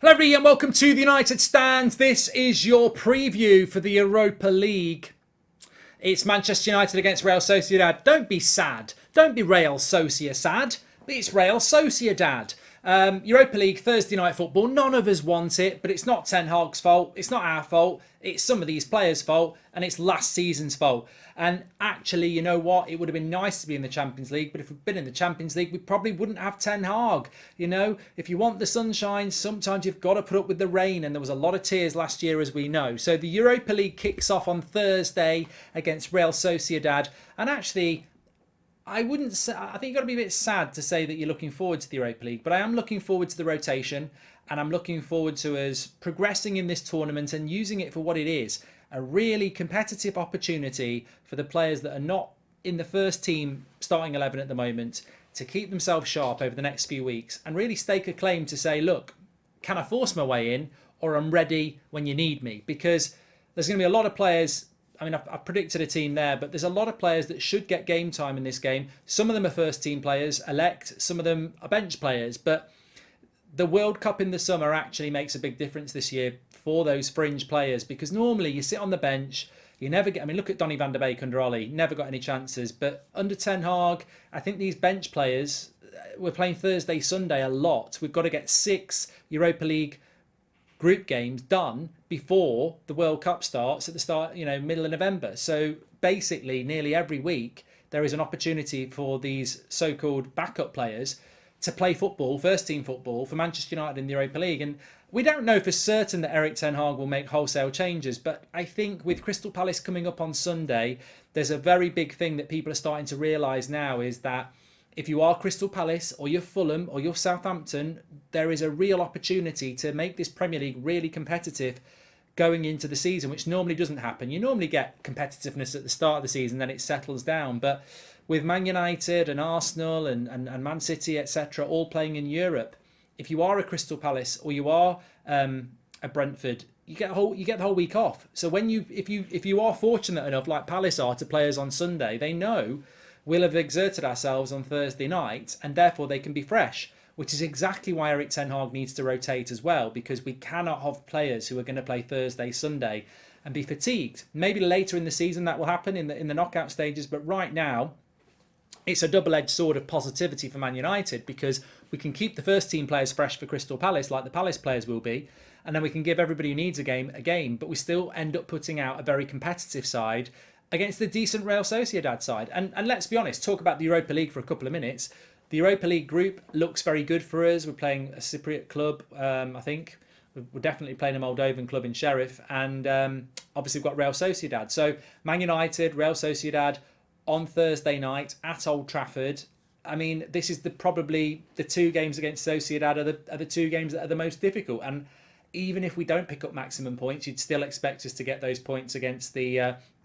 Hello everybody and welcome to the United Stand. This is your preview for the Europa League. It's Manchester United against Real Sociedad. Don't be sad. Don't be Real Sociedad. It's Real Sociedad. Europa League, Thursday night football. None of us want it, but it's not Ten Hag's fault. It's not our fault. It's some of these players' fault, and it's last season's fault. And actually, you know what? It would have been nice to be in the Champions League, but if we'd been in the Champions League, we probably wouldn't have Ten Hag. You know, if you want the sunshine, sometimes you've got to put up with the rain, and there was a lot of tears last year, as we know. So the Europa League kicks off on Thursday against Real Sociedad, and actually, I wouldn't say, I think you've got to be a bit sad to say that you're looking forward to the Europa League, but I am looking forward to the rotation, and I'm looking forward to us progressing in this tournament and using it for what it is, a really competitive opportunity for the players that are not in the first team starting 11 at the moment to keep themselves sharp over the next few weeks and really stake a claim to say, look, can I force my way in, or I'm ready when you need me? Because there's going to be a lot of players. I mean, I've predicted a team there, but there's a lot of players that should get game time in this game. Some of them are first team players, elect. Some of them are bench players. But the World Cup in the summer actually makes a big difference this year for those fringe players, because normally you sit on the bench, you never get. I mean, look at Donny van der Beek under Ollie, never got any chances. But under Ten Hag, I think these bench players, we're playing Thursday, Sunday a lot. We've got to get 6 Europa League group games done before the World Cup starts at the start, middle of November. So basically, nearly every week, there is an opportunity for these so-called backup players to play football, first team football for Manchester United in the Europa League. And we don't know for certain that Erik Ten Hag will make wholesale changes, but I think with Crystal Palace coming up on Sunday, there's a very big thing that people are starting to realise now, is that if you are Crystal Palace or you're Fulham or you're Southampton, there is a real opportunity to make this Premier League really competitive going into the season, which normally doesn't happen. You normally get competitiveness at the start of the season, then it settles down. But with Man United and Arsenal and Man City, etc., all playing in Europe, if you are a Crystal Palace or you are a Brentford, you get the whole week off. So if you are fortunate enough, like Palace are, to play us on Sunday, they know we'll have exerted ourselves on Thursday night, and therefore they can be fresh, which is exactly why Erik Ten Hag needs to rotate as well, because we cannot have players who are going to play Thursday, Sunday and be fatigued. Maybe later in the season that will happen in the knockout stages, but right now it's a double-edged sword of positivity for Man United, because we can keep the first team players fresh for Crystal Palace like the Palace players will be, and then we can give everybody who needs a game, but we still end up putting out a very competitive side against the decent Real Sociedad side. And let's be honest, talk about the Europa League for a couple of minutes. The Europa League group looks very good for us. We're playing a Cypriot club, I think. We're definitely playing a Moldovan club in Sheriff. And obviously we've got Real Sociedad. So Man United, Real Sociedad on Thursday night at Old Trafford. I mean, this is probably the 2 games against Sociedad are the 2 games that are the most difficult. And even if we don't pick up maximum points, you'd still expect us to get those points against the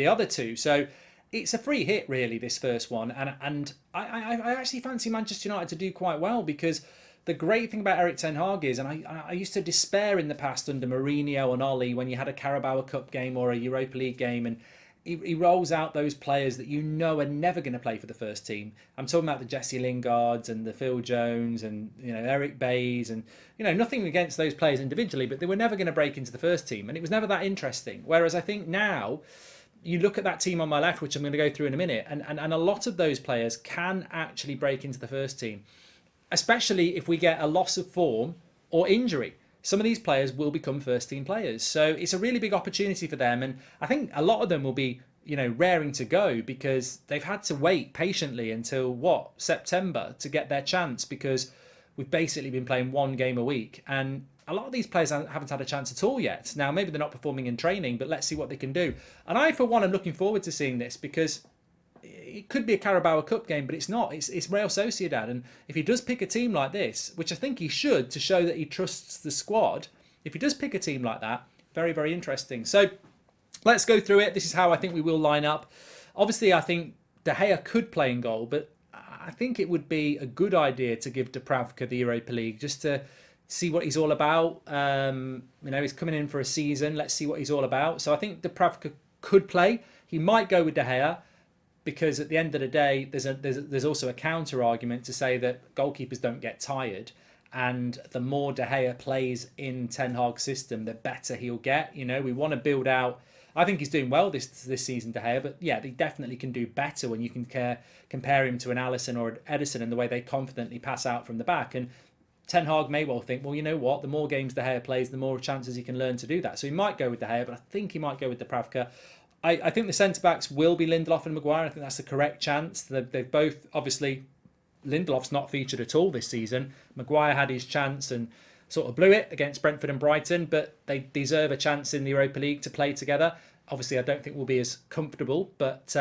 other 2. So it's a free hit, really, this first one. And I actually fancy Manchester United to do quite well, because the great thing about Erik Ten Hag is, and I used to despair in the past under Mourinho and Ollie when you had a Carabao Cup game or a Europa League game, and he rolls out those players that you know are never going to play for the first team. I'm talking about the Jesse Lingards and the Phil Jones and Eric Bays, and nothing against those players individually, but they were never going to break into the first team, and it was never that interesting. Whereas I think now you look at that team on my left, which I'm going to go through in a minute, and a lot of those players can actually break into the first team, especially if we get a loss of form or injury. Some of these players will become first team players. So it's a really big opportunity for them. And I think a lot of them will be, raring to go, because they've had to wait patiently until September to get their chance, because we've basically been playing 1 game a week. And a lot of these players haven't had a chance at all yet. Now, maybe they're not performing in training, but let's see what they can do. And I, for one, am looking forward to seeing this, because it could be a Carabao Cup game, but it's not. It's Real Sociedad. And if he does pick a team like this, which I think he should to show that he trusts the squad, if he does pick a team like that, very, very interesting. So let's go through it. This is how I think we will line up. Obviously, I think De Gea could play in goal, but I think it would be a good idea to give Dubravka the Europa League just to see what he's all about. He's coming in for a season. Let's see what he's all about. So I think Dubravka could play. He might go with De Gea, because at the end of the day, there's also a counter argument to say that goalkeepers don't get tired, And the more De Gea plays in Ten Hag's system, the better he'll get. You know, we want to build out. I think he's doing well this season, De Gea, but yeah, he definitely can do better when you can compare him to an Alisson or an Edison and the way they confidently pass out from the back. And Ten Hag may well think, well, you know what? The more games De Gea plays, the more chances he can learn to do that. So he might go with De Gea, but I think he might go with Dubravka. I think the centre-backs will be Lindelof and Maguire. I think that's the correct chance. They've both, obviously, Lindelof's not featured at all this season. Maguire had his chance and sort of blew it against Brentford and Brighton, but they deserve a chance in the Europa League to play together. Obviously, I don't think we'll be as comfortable, but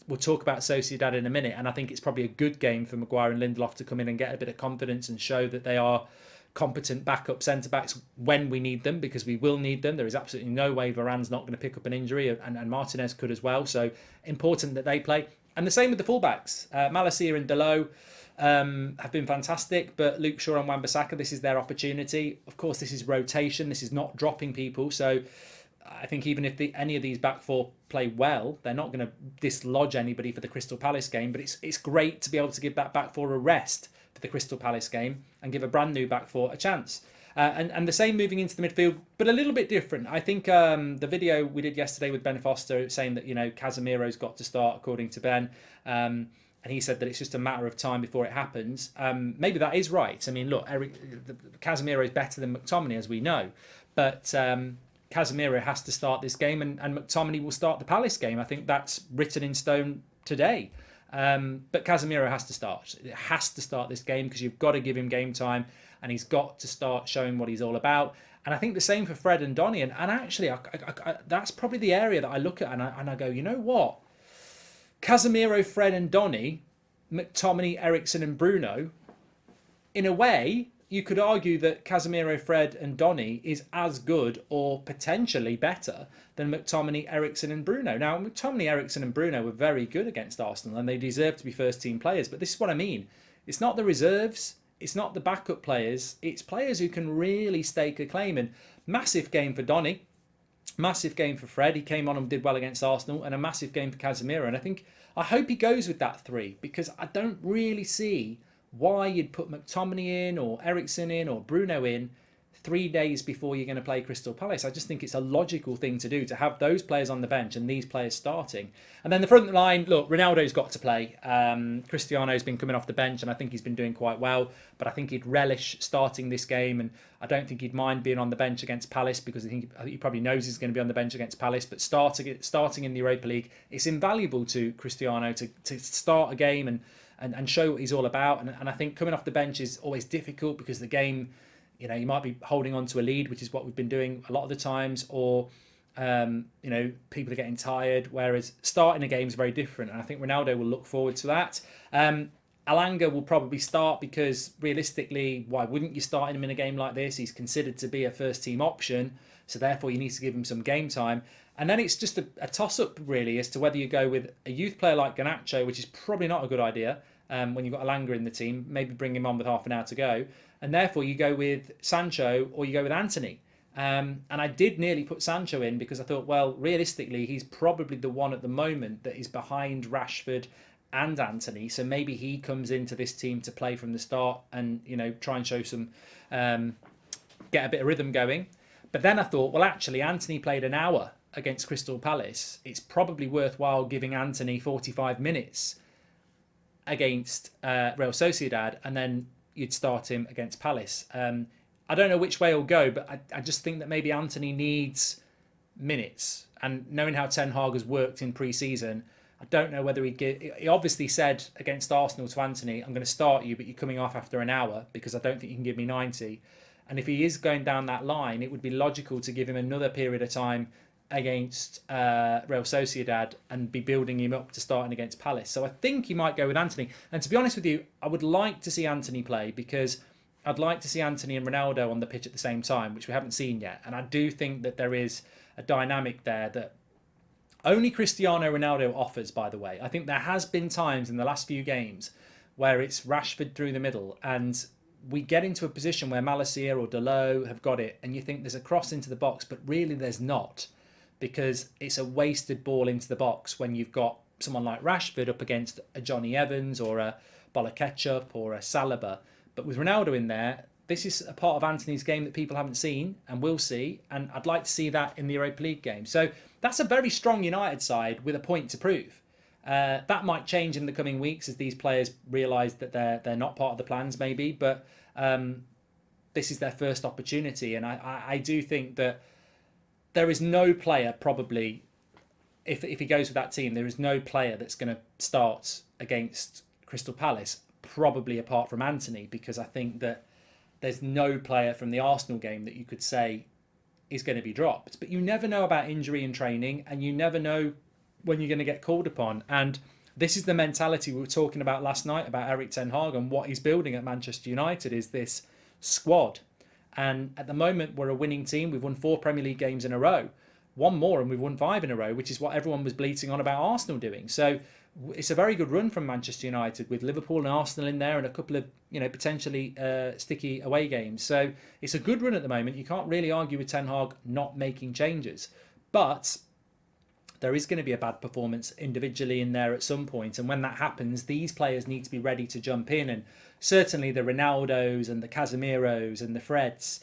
we'll talk about Sociedad in a minute. And I think it's probably a good game for Maguire and Lindelof to come in and get a bit of confidence and show that they are competent backup centre-backs when we need them, because we will need them. There is absolutely no way Varane's not going to pick up an injury, and Martinez could as well. So important that they play. And the same with the fullbacks. Malacia and Dalot have been fantastic, but Luke Shaw and Wan-Bissaka, this is their opportunity. Of course, this is rotation. This is not dropping people. So I think even if any of these back four play well, they're not going to dislodge anybody for the Crystal Palace game. But it's great to be able to give that back four a rest for the Crystal Palace game and give a brand new back four a chance. And the same moving into the midfield, but a little bit different. I think the video we did yesterday with Ben Foster saying that, you know, Casemiro's got to start according to Ben. And he said that it's just a matter of time before it happens. Maybe that is right. I mean, look, Casemiro is better than McTominay, as we know. But Casemiro has to start this game, and McTominay will start the Palace game. I think that's written in stone today. But Casemiro has to start. It has to start this game because you've got to give him game time, and he's got to start showing what he's all about. And I think the same for Fred and Donny. And actually, that's probably the area that I look at and I go, you know what? Casemiro, Fred and Donny, McTominay, Eriksen and Bruno, in a way, you could argue that Casemiro, Fred and Donny is as good or potentially better than McTominay, Eriksen and Bruno. Now, McTominay, Eriksen and Bruno were very good against Arsenal and they deserve to be first-team players. But this is what I mean. It's not the reserves. It's not the backup players. It's players who can really stake a claim. And massive game for Donny. Massive game for Fred. He came on and did well against Arsenal, and a massive game for Casemiro. And I hope he goes with that three, because I don't really see why you'd put McTominay in or Eriksen in or Bruno in 3 days before you're going to play Crystal Palace. I just think it's a logical thing to do, to have those players on the bench and these players starting. And then the front line, look, Ronaldo's got to play. Cristiano's been coming off the bench and I think he's been doing quite well, but I think he'd relish starting this game, and I don't think he'd mind being on the bench against Palace, because I think he probably knows he's going to be on the bench against Palace. But starting in the Europa League, it's invaluable to Cristiano to start a game and show what he's all about. And I think coming off the bench is always difficult, because the game, you know, you might be holding on to a lead, which is what we've been doing a lot of the times, or you know, people are getting tired, whereas starting a game is very different. And I think Ronaldo will look forward to that. Alanga will probably start, because realistically, why wouldn't you start him in a game like this? He's considered to be a first-team option, so therefore you need to give him some game time. And then it's just a toss-up, really, as to whether you go with a youth player like Garnacho, which is probably not a good idea when you've got Alanga in the team, maybe bring him on with half an hour to go, and therefore you go with Sancho or you go with Anthony. And I did nearly put Sancho in, because I thought, well, realistically, he's probably the one at the moment that is behind Rashford and Anthony, so maybe he comes into this team to play from the start and, you know, try and show some, get a bit of rhythm going. But then I thought, well, actually, Anthony played an hour against Crystal Palace. It's probably worthwhile giving Anthony 45 minutes against Real Sociedad, and then you'd start him against Palace. I don't know which way he'll go, but I just think that maybe Anthony needs minutes. And knowing how Ten Hag has worked in pre-season, I don't know whether he obviously said against Arsenal to Anthony, I'm going to start you, but you're coming off after an hour, because I don't think you can give me 90. And if he is going down that line, it would be logical to give him another period of time against Real Sociedad and be building him up to starting against Palace. So I think he might go with Anthony. And to be honest with you, I would like to see Anthony play, because I'd like to see Anthony and Ronaldo on the pitch at the same time, which we haven't seen yet. And I do think that there is a dynamic there that only Cristiano Ronaldo offers, by the way. I think there has been times in the last few games where it's Rashford through the middle, and we get into a position where Malacia or Dalot have got it, and you think there's a cross into the box, but really there's not, because it's a wasted ball into the box when you've got someone like Rashford up against a Johnny Evans or a Bola Ketchup or a Saliba. But with Ronaldo in there, this is a part of Antony's game that people haven't seen and will see, and I'd like to see that in the Europa League game. So that's a very strong United side with a point to prove. That might change in the coming weeks as these players realise that they're not part of the plans, maybe. But this is their first opportunity, and I do think that there is no player probably, if he goes with that team, there is no player that's going to start against Crystal Palace, probably apart from Antony, because I think that there's no player from the Arsenal game that you could say is going to be dropped. But you never know about injury in training, and you never know when you're going to get called upon. And this is the mentality we were talking about last night about Erik ten Hag and what he's building at Manchester United is this squad. And at the moment, we're a winning team. We've won 4 Premier League games in a row, one more, and we've won 5 in a row, which is what everyone was bleating on about Arsenal doing. So it's a very good run from Manchester United with Liverpool and Arsenal in there and a couple of, potentially sticky away games. So it's a good run at the moment. You can't really argue with Ten Hag not making changes. But there is going to be a bad performance individually in there at some point. And when that happens, these players need to be ready to jump in. And certainly the Ronaldos and the Casemiros and the Freds,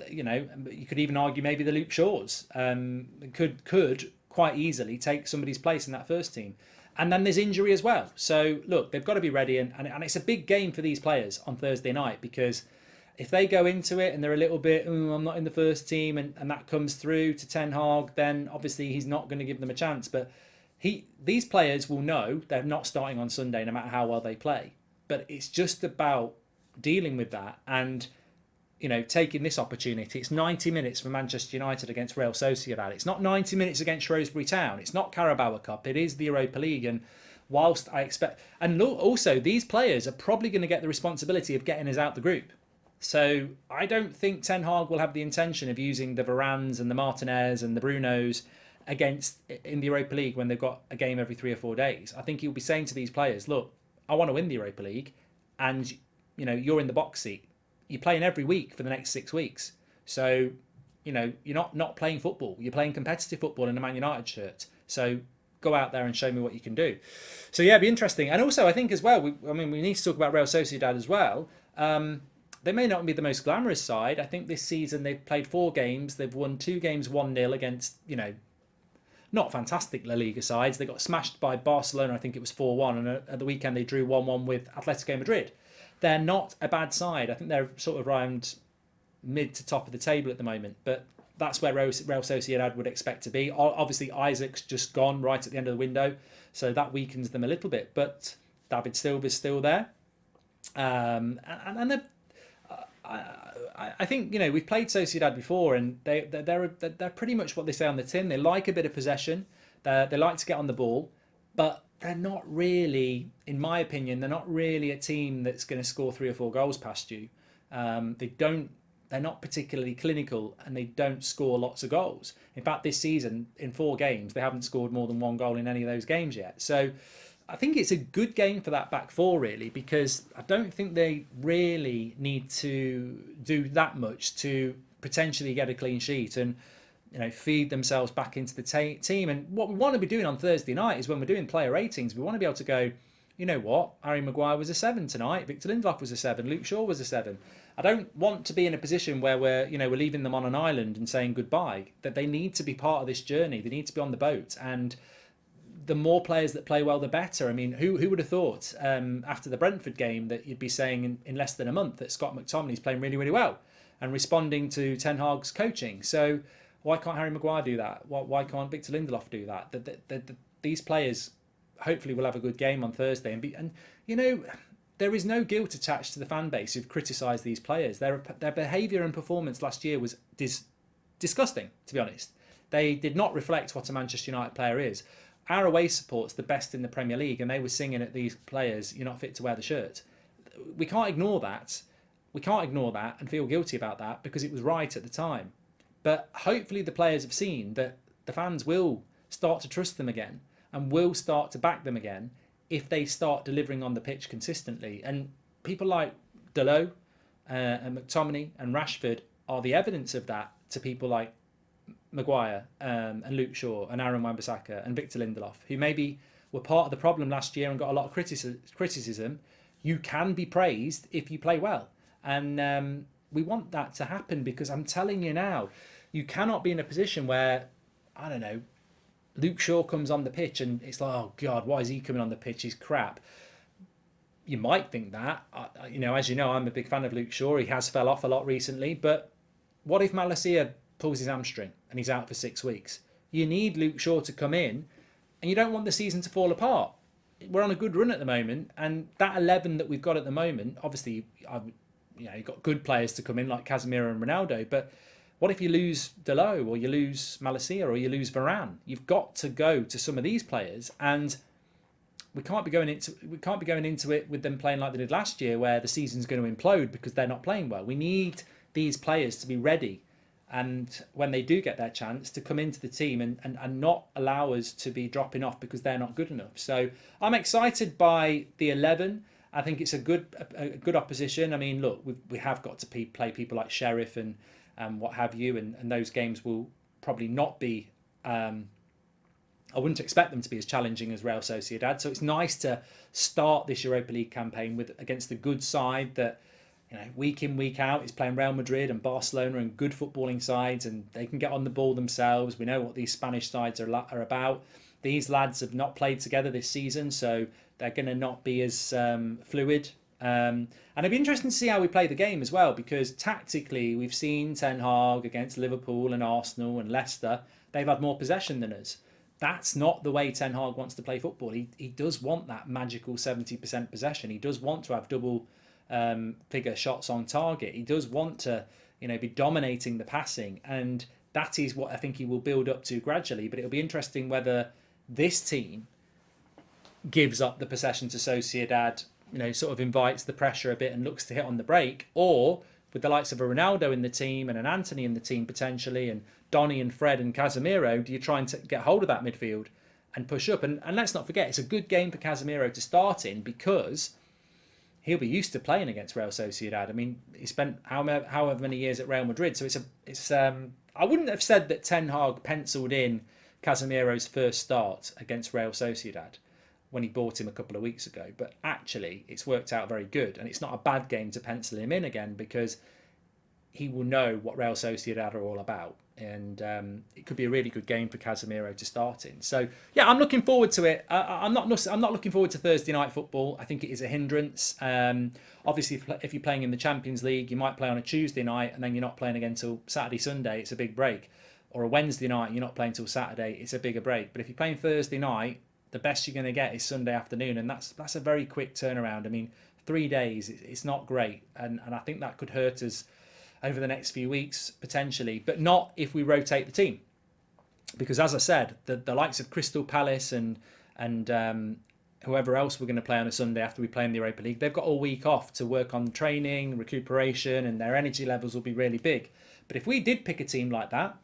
you could even argue maybe the Luke Shaws could quite easily take somebody's place in that first team. And then there's injury as well. So look, they've got to be ready. And it's a big game for these players on Thursday night, because if they go into it and they're a little bit, I'm not in the first team, and that comes through to Ten Hag, then obviously he's not going to give them a chance. But these players will know they're not starting on Sunday no matter how well they play. But it's just about dealing with that and taking this opportunity. It's 90 minutes for Manchester United against Real Sociedad. It's not 90 minutes against Shrewsbury Town. It's not Carabao Cup. It is the Europa League. And whilst I expect... And also, these players are probably going to get the responsibility of getting us out the group. So I don't think Ten Hag will have the intention of using the Varans and the Martinez and the Brunos in the Europa League when they've got a game every 3 or 4 days. I think he'll be saying to these players, look, I want to win the Europa League, and you're in the box seat. You're playing every week for the next 6 weeks. So, you're not playing football. You're playing competitive football in a Man United shirt. So go out there and show me what you can do. So yeah, it'd be interesting. And also, I think as well, we need to talk about Real Sociedad as well. They may not be the most glamorous side. I think this season they've played 4 games. They've won 2 games 1-0 against, not fantastic La Liga sides. They got smashed by Barcelona. I think it was 4-1. And at the weekend they drew 1-1 with Atletico Madrid. They're not a bad side. I think they're sort of around mid to top of the table at the moment. But that's where Real Sociedad would expect to be. Obviously, Isaac's just gone right at the end of the window, so that weakens them a little bit. But David Silva's still there. And I think we've played Sociedad before, and they're pretty much what they say on the tin. They like a bit of possession. They like to get on the ball, but they're not really, in my opinion, they're not really a team that's going to score 3 or 4 goals past you. They're not particularly clinical, and they don't score lots of goals. In fact, this season, in 4 games, they haven't scored more than 1 goal in any of those games yet. So I think it's a good game for that back 4, really, because I don't think they really need to do that much to potentially get a clean sheet and feed themselves back into the team. And what we want to be doing on Thursday night is when we're doing player ratings, we want to be able to go, you know what, Harry Maguire was a 7 tonight, Victor Lindelof was a 7, Luke Shaw was a 7. I don't want to be in a position where we're leaving them on an island and saying goodbye. That they need to be part of this journey. They need to be on the boat, and the more players that play well, the better. I mean, who would have thought after the Brentford game that you'd be saying in less than a month that Scott McTominay's playing really, really well and responding to Ten Hag's coaching? So why can't Harry Maguire do that? Why can't Victor Lindelof do that? These players hopefully will have a good game on Thursday. And there is no guilt attached to the fan base who've criticised these players. Their behaviour and performance last year was disgusting, to be honest. They did not reflect what a Manchester United player is. Our away support's the best in the Premier League, and they were singing at these players, "You're not fit to wear the shirt." We can't ignore that. We can't ignore that and feel guilty about that because it was right at the time. But hopefully the players have seen that the fans will start to trust them again and will start to back them again if they start delivering on the pitch consistently. And people like Dalot and McTominay and Rashford are the evidence of that to people like Maguire and Luke Shaw and Aaron Wan-Bissaka and Victor Lindelof, who maybe were part of the problem last year and got a lot of criticism. You can be praised if you play well. And we want that to happen, because I'm telling you now, you cannot be in a position where, I don't know, Luke Shaw comes on the pitch and it's like, oh God, why is he coming on the pitch? He's crap. You might think that. As you know, I'm a big fan of Luke Shaw. He has fell off a lot recently. But what if Malacia pulls his hamstring and he's out for 6 weeks? You need Luke Shaw to come in, and you don't want the season to fall apart. We're on a good run at the moment, and that 11 that we've got at the moment, obviously, you've got good players to come in like Casemiro and Ronaldo, but what if you lose Delo, or you lose Malacia, or you lose Varane? You've got to go to some of these players, and we can't be going into it with them playing like they did last year, where the season's going to implode because they're not playing well. We need these players to be ready, and when they do get their chance, to come into the team and not allow us to be dropping off because they're not good enough. So I'm excited by the 11. I think it's a good opposition. I mean, look, we have got to play people like Sheriff and what have you, and those games will probably not be. I wouldn't expect them to be as challenging as Real Sociedad. So it's nice to start this Europa League campaign against a good side that, week in, week out is playing Real Madrid and Barcelona and good footballing sides, and they can get on the ball themselves. We know what these Spanish sides are about. These lads have not played together this season, so they're going to not be as fluid. And it'd be interesting to see how we play the game as well, because tactically we've seen Ten Hag against Liverpool and Arsenal and Leicester. They've had more possession than us. That's not the way Ten Hag wants to play football. He does want that magical 70% possession. He does want to have double figure shots on target. He does want to, be dominating the passing, and that is what I think he will build up to gradually. But it'll be interesting whether this team gives up the possession to Sociedad, sort of invites the pressure a bit and looks to hit on the break, or with the likes of a Ronaldo in the team and an Anthony in the team potentially, and Donny and Fred and Casemiro, do you try and get hold of that midfield and push up? And let's not forget, it's a good game for Casemiro to start in, because he'll be used to playing against Real Sociedad. I mean, he spent however many years at Real Madrid, so it's I wouldn't have said that Ten Hag penciled in Casemiro's first start against Real Sociedad when he bought him a couple of weeks ago, but actually it's worked out very good, and it's not a bad game to pencil him in again, because he will know what Real Sociedad are all about, and it could be a really good game for Casemiro to start in. So yeah, I'm looking forward to it. I'm not looking forward to Thursday night football. I think it is a hindrance. Obviously, if you're playing in the Champions League, you might play on a Tuesday night, and then you're not playing again till Saturday, Sunday. It's a big break. Or a Wednesday night, you're not playing till Saturday. It's a bigger break. But if you're playing Thursday night, the best you're going to get is Sunday afternoon, and that's a very quick turnaround. I mean, 3 days, it's not great, and I think that could hurt us over the next few weeks potentially, but not if we rotate the team, because as I said, the likes of Crystal Palace and whoever else we're going to play on a Sunday after we play in the Europa League, they've got all week off to work on training, recuperation, and their energy levels will be really big. But if we did pick a team like that,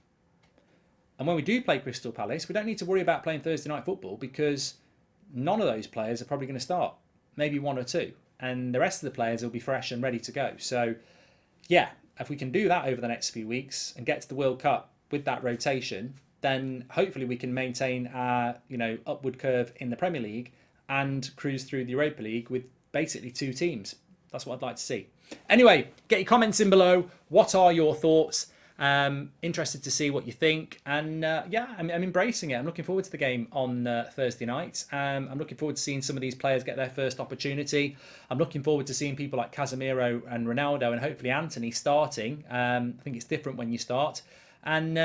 and when we do play Crystal Palace, we don't need to worry about playing Thursday night football, because none of those players are probably going to start. Maybe one or two. And the rest of the players will be fresh and ready to go. So, yeah, if we can do that over the next few weeks and get to the World Cup with that rotation, then hopefully we can maintain our, upward curve in the Premier League and cruise through the Europa League with basically 2 teams. That's what I'd like to see. Anyway, get your comments in below. What are your thoughts? Interested to see what you think, and I'm embracing it. I'm looking forward to the game on Thursday night. I'm looking forward to seeing some of these players get their first opportunity. I'm looking forward to seeing people like Casemiro and Ronaldo, and hopefully Anthony starting. I think it's different when you start, and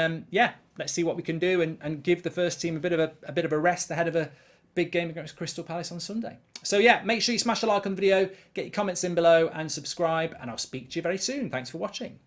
let's see what we can do and give the first team a bit of a rest ahead of a big game against Crystal Palace on Sunday. So yeah, make sure you smash a like on the video, get your comments in below, and subscribe, and I'll speak to you very soon. Thanks for watching.